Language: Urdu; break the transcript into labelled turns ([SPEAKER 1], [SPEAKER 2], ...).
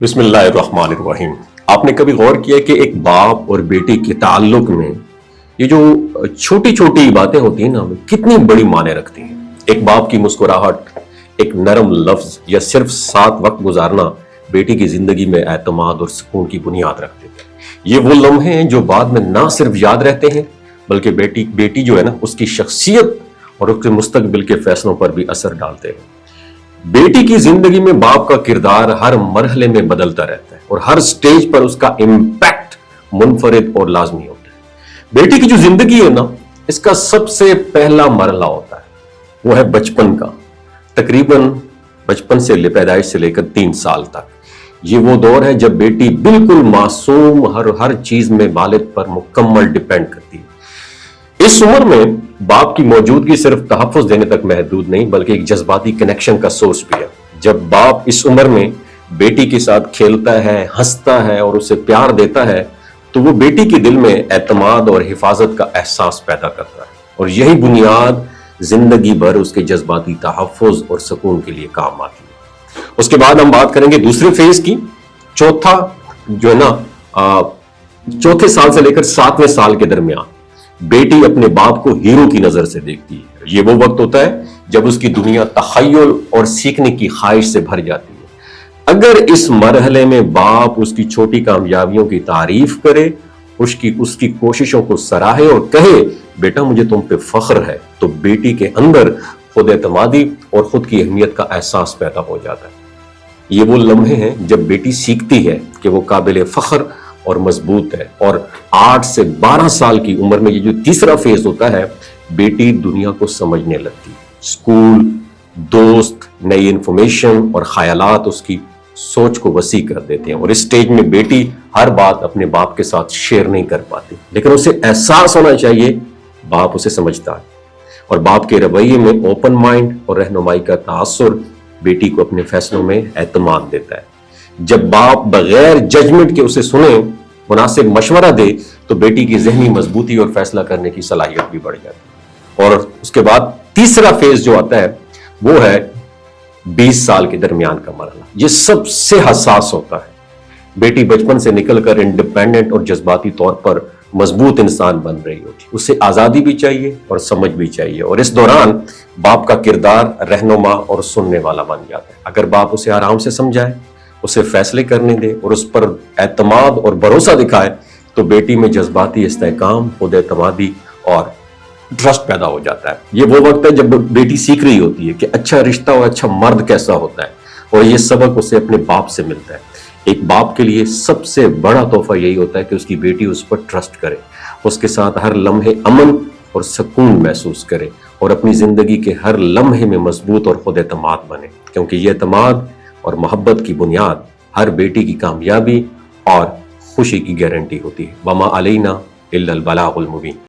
[SPEAKER 1] بسم اللہ الرحمن الرحیم۔ آپ نے کبھی غور کیا کہ ایک باپ اور بیٹی کے تعلق میں یہ جو چھوٹی چھوٹی باتیں ہوتی ہیں نا کتنی بڑی معنی رکھتی ہیں؟ ایک باپ کی مسکراہٹ، ایک نرم لفظ یا صرف ساتھ وقت گزارنا بیٹی کی زندگی میں اعتماد اور سکون کی بنیاد رکھتے ہیں۔ یہ وہ لمحے ہیں جو بعد میں نہ صرف یاد رہتے ہیں بلکہ بیٹی جو ہے نا اس کی شخصیت اور اس کے مستقبل کے فیصلوں پر بھی اثر ڈالتے ہیں۔ بیٹی کی زندگی میں باپ کا کردار ہر مرحلے میں بدلتا رہتا ہے اور ہر سٹیج پر اس کا امپیکٹ منفرد اور لازمی ہوتا ہے۔ بیٹی کی جو زندگی ہے نا اس کا سب سے پہلا مرحلہ ہوتا ہے وہ ہے بچپن کا، تقریباً بچپن سے پیدائش سے لے کر 3 سال تک۔ یہ وہ دور ہے جب بیٹی بالکل معصوم ہر چیز میں والد پر مکمل ڈیپینڈ کرتی ہے۔ اس عمر میں باپ کی موجودگی صرف تحفظ دینے تک محدود نہیں بلکہ ایک جذباتی کنیکشن کا سورس بھی ہے۔ جب باپ اس عمر میں بیٹی کے ساتھ کھیلتا ہے، ہنستا ہے اور اسے پیار دیتا ہے تو وہ بیٹی کے دل میں اعتماد اور حفاظت کا احساس پیدا کرتا ہے، اور یہی بنیاد زندگی بھر اس کے جذباتی تحفظ اور سکون کے لیے کام آتی ہے۔ اس کے بعد ہم بات کریں گے دوسرے فیز کی، چوتھا جو ہے نا چوتھے سال سے لے کر 7ویں سال کے درمیان بیٹی اپنے باپ کو ہیرو کی نظر سے دیکھتی ہے۔ یہ وہ وقت ہوتا ہے جب اس کی دنیا تخیل اور سیکھنے کی خواہش سے بھر جاتی ہے۔ اگر اس مرحلے میں باپ اس کی چھوٹی کامیابیوں کی تعریف کرے، اس کی کوششوں کو سراہے اور کہے بیٹا مجھے تم پہ فخر ہے، تو بیٹی کے اندر خود اعتمادی اور خود کی اہمیت کا احساس پیدا ہو جاتا ہے۔ یہ وہ لمحے ہیں جب بیٹی سیکھتی ہے کہ وہ قابل فخر اور مضبوط ہے، اور 8 سے 12 سال کی عمر میں یہ جو تیسرا فیز ہوتا ہے بیٹی دنیا کو سمجھنے لگتی ہے۔ اسکول، دوست، نئی انفارمیشن اور خیالات اس کی سوچ کو وسیع کر دیتے ہیں، اور اس سٹیج میں بیٹی ہر بات اپنے باپ کے ساتھ شیئر نہیں کر پاتی، لیکن اسے احساس ہونا چاہیے باپ اسے سمجھتا ہے، اور باپ کے رویے میں اوپن مائنڈ اور رہنمائی کا تاثر بیٹی کو اپنے فیصلوں میں اعتماد دیتا ہے۔ جب باپ بغیر ججمنٹ کے اسے سنے، مناسب مشورہ دے، تو بیٹی کی ذہنی مضبوطی اور فیصلہ کرنے کی صلاحیت بھی بڑھ جاتی ہے۔ اور اس کے بعد تیسرا فیز جو آتا ہے وہ ہے 20 سال کے درمیان کا مرحلہ۔ یہ سب سے حساس ہوتا ہے۔ بیٹی بچپن سے نکل کر انڈیپینڈنٹ اور جذباتی طور پر مضبوط انسان بن رہی ہوتی ہے۔ اسے آزادی بھی چاہیے اور سمجھ بھی چاہیے، اور اس دوران باپ کا کردار رہنما اور سننے والا بن جاتا ہے۔ اگر باپ اسے آرام سے سمجھائے، اسے فیصلے کرنے دے اور اس پر اعتماد اور بھروسہ دکھائے تو بیٹی میں جذباتی استحکام، خود اعتمادی اور ٹرسٹ پیدا ہو جاتا ہے۔ یہ وہ وقت ہے جب بیٹی سیکھ رہی ہوتی ہے کہ اچھا رشتہ اور اچھا مرد کیسا ہوتا ہے، اور یہ سبق اسے اپنے باپ سے ملتا ہے۔ ایک باپ کے لیے سب سے بڑا تحفہ یہی ہوتا ہے کہ اس کی بیٹی اس پر ٹرسٹ کرے، اس کے ساتھ ہر لمحے امن اور سکون محسوس کرے، اور اپنی زندگی کے ہر لمحے میں مضبوط اور خود اعتماد بنے، کیونکہ یہ اعتماد اور محبت کی بنیاد ہر بیٹی کی کامیابی اور خوشی کی گارنٹی ہوتی ہے۔ وما علینا الا البلاغ المبین۔